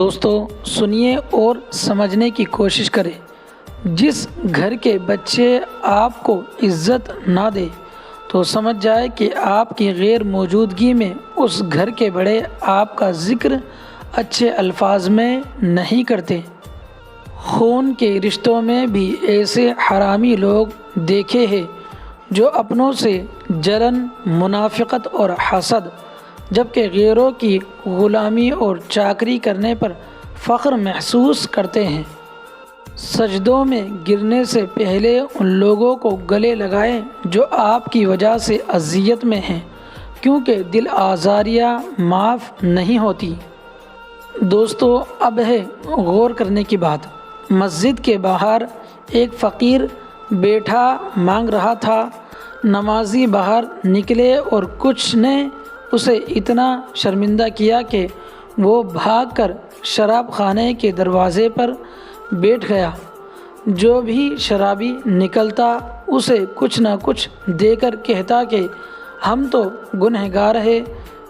دوستو سنیے اور سمجھنے کی کوشش کریں۔ جس گھر کے بچے آپ کو عزت نہ دے تو سمجھ جائے کہ آپ کی غیر موجودگی میں اس گھر کے بڑے آپ کا ذکر اچھے الفاظ میں نہیں کرتے۔ خون کے رشتوں میں بھی ایسے حرامی لوگ دیکھے ہیں جو اپنوں سے جلن، منافقت اور حسد، جبکہ غیروں کی غلامی اور چاکری کرنے پر فخر محسوس کرتے ہیں۔ سجدوں میں گرنے سے پہلے ان لوگوں کو گلے لگائیں جو آپ کی وجہ سے اذیت میں ہیں، کیونکہ دل آزاریاں معاف نہیں ہوتی۔ دوستو اب ہے غور کرنے کی بات۔ مسجد کے باہر ایک فقیر بیٹھا مانگ رہا تھا۔ نمازی باہر نکلے اور کچھ نے اسے اتنا شرمندہ کیا کہ وہ بھاگ کر شراب خانے کے دروازے پر بیٹھ گیا۔ جو بھی شرابی نکلتا اسے کچھ نہ کچھ دے کر کہتا کہ ہم تو گنہگار ہیں،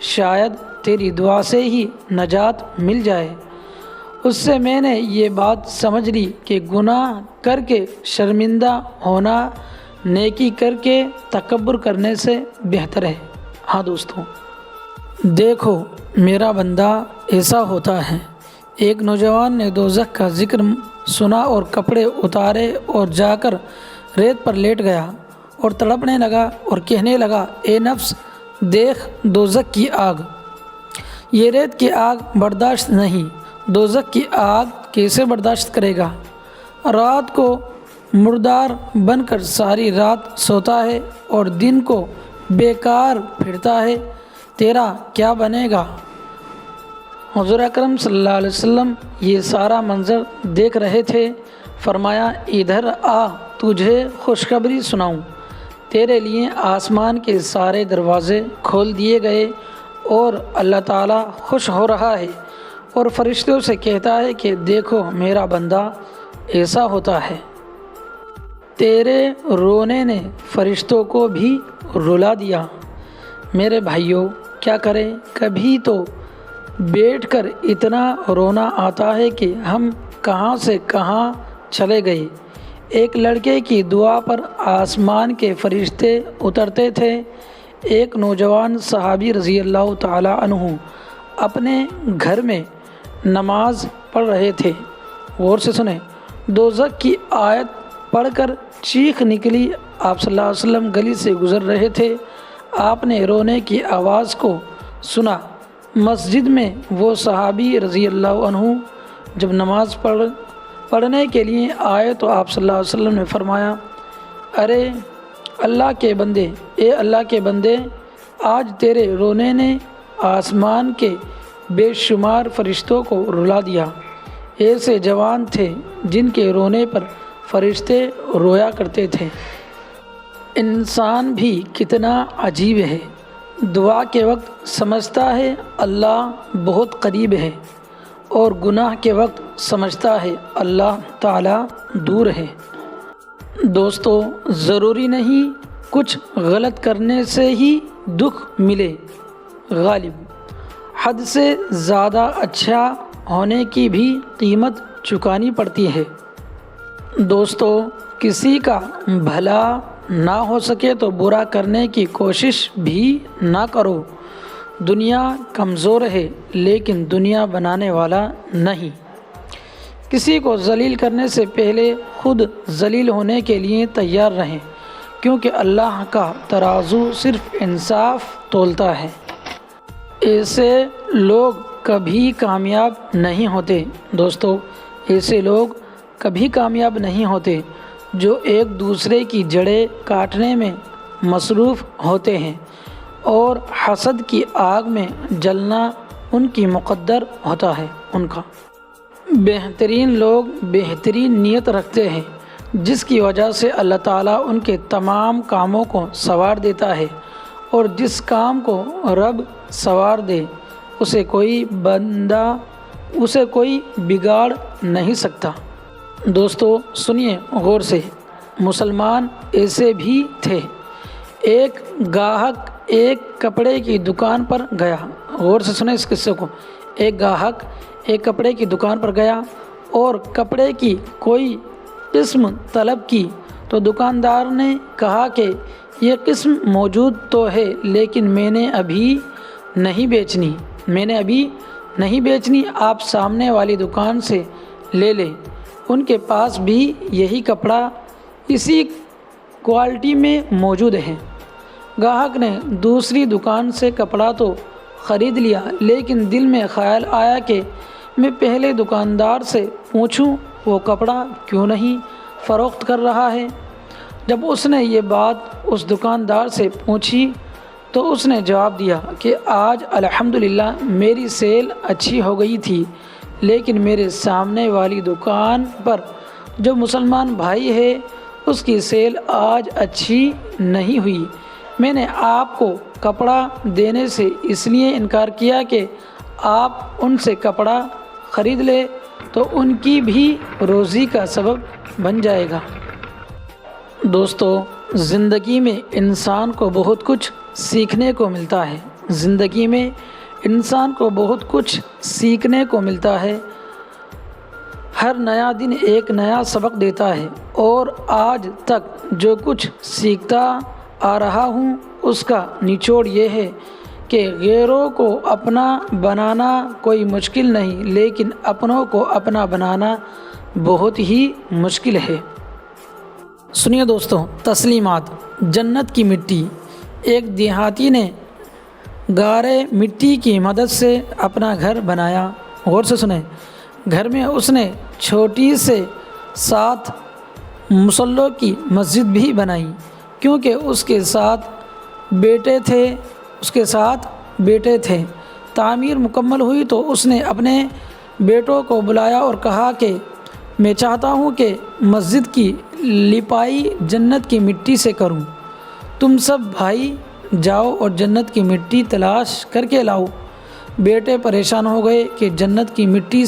شاید تیری دعا سے ہی نجات مل جائے۔ اس سے میں نے یہ بات سمجھ لی کہ گناہ کر کے شرمندہ ہونا نیکی کر کے تکبر کرنے سے بہتر ہے۔ ہاں دوستو، دیکھو میرا بندہ ایسا ہوتا ہے۔ ایک نوجوان نے دوزخ کا ذکر سنا اور کپڑے اتارے اور جا کر ریت پر لیٹ گیا اور تڑپنے لگا اور کہنے لگا، اے نفس دیکھ دوزخ کی آگ، یہ ریت کی آگ برداشت نہیں، دوزخ کی آگ کیسے برداشت کرے گا؟ رات کو مردار بن کر ساری رات سوتا ہے اور دن کو بیکار پھرتا ہے، تیرا کیا بنے گا؟ حضور اکرم صلی اللہ علیہ وسلم یہ سارا منظر دیکھ رہے تھے۔ فرمایا، ادھر آ، تجھے خوشخبری سناؤں۔ تیرے لیے آسمان کے سارے دروازے کھول دیے گئے اور اللہ تعالیٰ خوش ہو رہا ہے اور فرشتوں سے کہتا ہے کہ دیکھو میرا بندہ ایسا ہوتا ہے۔ تیرے رونے نے فرشتوں کو بھی رلا دیا۔ میرے بھائیوں، کیا کریں؟ کبھی تو بیٹھ کر اتنا رونا آتا ہے کہ ہم کہاں سے کہاں چلے گئے۔ ایک لڑکے کی دعا پر آسمان کے فرشتے اترتے تھے۔ ایک نوجوان صحابی رضی اللہ تعالیٰ عنہ اپنے گھر میں نماز پڑھ رہے تھے۔ غور سے سنیں، دوزخ کی آیت پڑھ کر چیخ نکلی۔ آپ صلی اللہ علیہ وسلم گلی سے گزر رہے تھے۔ آپ نے رونے کی آواز کو سنا۔ مسجد میں وہ صحابی رضی اللہ عنہ جب نماز پڑھنے کے لیے آئے تو آپ صلی اللہ علیہ وسلم نے فرمایا، ارے اللہ کے بندے، اے اللہ کے بندے، آج تیرے رونے نے آسمان کے بے شمار فرشتوں کو رلا دیا۔ ایسے جوان تھے جن کے رونے پر فرشتے رویا کرتے تھے۔ انسان بھی کتنا عجیب ہے، دعا کے وقت سمجھتا ہے اللہ بہت قریب ہے اور گناہ کے وقت سمجھتا ہے اللہ تعالیٰ دور ہے۔ دوستو ضروری نہیں کچھ غلط کرنے سے ہی دکھ ملے، غالب حد سے زیادہ اچھا ہونے کی بھی قیمت چکانی پڑتی ہے۔ دوستو کسی کا بھلا نہ ہو سکے تو برا کرنے کی کوشش بھی نہ کرو۔ دنیا کمزور ہے لیکن دنیا بنانے والا نہیں۔ کسی کو ذلیل کرنے سے پہلے خود ذلیل ہونے کے لیے تیار رہیں، کیونکہ اللہ کا ترازو صرف انصاف تولتا ہے۔ ایسے لوگ کبھی کامیاب نہیں ہوتے۔ دوستو ایسے لوگ کبھی کامیاب نہیں ہوتے جو ایک دوسرے کی جڑیں کاٹنے میں مصروف ہوتے ہیں اور حسد کی آگ میں جلنا ان کی مقدر ہوتا ہے ان کا۔ بہترین لوگ بہترین نیت رکھتے ہیں، جس کی وجہ سے اللہ تعالیٰ ان کے تمام کاموں کو سنوار دیتا ہے، اور جس کام کو رب سنوار دے اسے کوئی بگاڑ نہیں سکتا۔ دوستو سنیے غور سے، مسلمان ایسے بھی تھے۔ ایک گاہک ایک کپڑے کی دکان پر گیا۔ غور سے سنیں اس قصے کو۔ ایک گاہک ایک کپڑے کی دکان پر گیا اور کپڑے کی کوئی قسم طلب کی تو دکاندار نے کہا کہ یہ قسم موجود تو ہے لیکن میں نے ابھی نہیں بیچنی، آپ سامنے والی دکان سے لے لیں، ان کے پاس بھی یہی کپڑا اسی کوالٹی میں موجود ہے۔ گاہک نے دوسری دکان سے کپڑا تو خرید لیا لیکن دل میں خیال آیا کہ میں پہلے دکاندار سے پوچھوں وہ کپڑا کیوں نہیں فروخت کر رہا ہے۔ جب اس نے یہ بات اس دکاندار سے پوچھی تو اس نے جواب دیا کہ آج الحمدللہ میری سیل اچھی ہو گئی تھی، لیکن میرے سامنے والی دکان پر جو مسلمان بھائی ہے اس کی سیل آج اچھی نہیں ہوئی۔ میں نے آپ کو کپڑا دینے سے اس لیے انکار کیا کہ آپ ان سے کپڑا خرید لیں تو ان کی بھی روزی کا سبب بن جائے گا۔ دوستو، زندگی میں انسان کو بہت کچھ سیکھنے کو ملتا ہے۔ ہر نیا دن ایک نیا سبق دیتا ہے اور آج تک جو کچھ سیکھتا آ رہا ہوں اس کا نچوڑ یہ ہے کہ غیروں کو اپنا بنانا کوئی مشکل نہیں لیکن اپنوں کو اپنا بنانا بہت ہی مشکل ہے۔ سنیے دوستو، تسلیمات۔ جنت کی مٹی۔ ایک دیہاتی نے گارے مٹی کی مدد سے اپنا گھر بنایا۔ غور سے سنیں، گھر میں اس نے چھوٹی سے 7 مصلوں کی مسجد بھی بنائی کیونکہ اس کے ساتھ بیٹے تھے۔ تعمیر مکمل ہوئی تو اس نے اپنے بیٹوں کو بلایا اور کہا کہ میں چاہتا ہوں کہ مسجد کی لپائی جنت کی مٹی سے کروں، تم سب بھائی جاؤ اور جنت کی مٹی تلاش کر کے لاؤ۔ بیٹے پریشان ہو گئے کہ جنت کی مٹی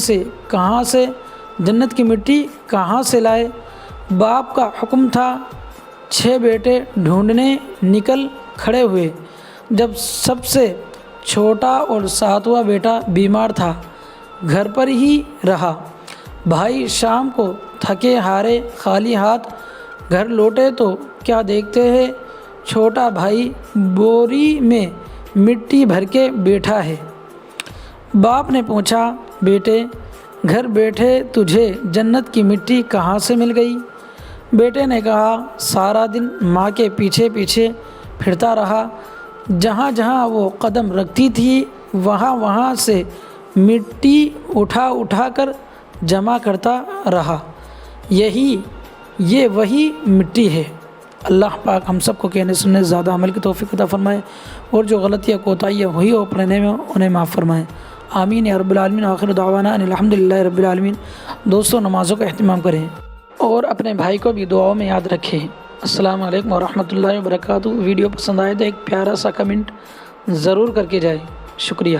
کہاں سے لائے۔ باپ کا حکم تھا۔ 6 بیٹے ڈھونڈنے نکل کھڑے ہوئے۔ جب سب سے چھوٹا اور 7واں بیٹا بیمار تھا، گھر پر ہی رہا۔ بھائی شام کو تھکے ہارے خالی ہاتھ گھر لوٹے تو کیا دیکھتے ہیں، چھوٹا بھائی بوری میں مٹی بھر کے بیٹھا ہے۔ باپ نے پوچھا، بیٹے گھر بیٹھے تجھے جنت کی مٹی کہاں سے مل گئی؟ بیٹے نے کہا، سارا دن ماں کے پیچھے پیچھے پھرتا رہا، جہاں جہاں وہ قدم رکھتی تھی وہاں سے مٹی اٹھا کر جمع کرتا رہا، یہ وہی مٹی ہے۔ اللہ پاک ہم سب کو کہنے سننے زیادہ عمل کی توفیق عطا فرمائے اور جو غلطیاں کوتاہیاں ہوئی ہو پڑھنے میں انہیں معاف فرمائے، آمین یا رب العالمین۔ آخر دعوانا ان الحمدللہ رب العالمین۔ دوستوں، نمازوں کا اہتمام کریں اور اپنے بھائی کو بھی دعاؤں میں یاد رکھیں۔ السلام علیکم ورحمۃ اللہ وبرکاتہ۔ ویڈیو پسند آئے تو ایک پیارا سا کمنٹ ضرور کر کے جائے۔ شکریہ۔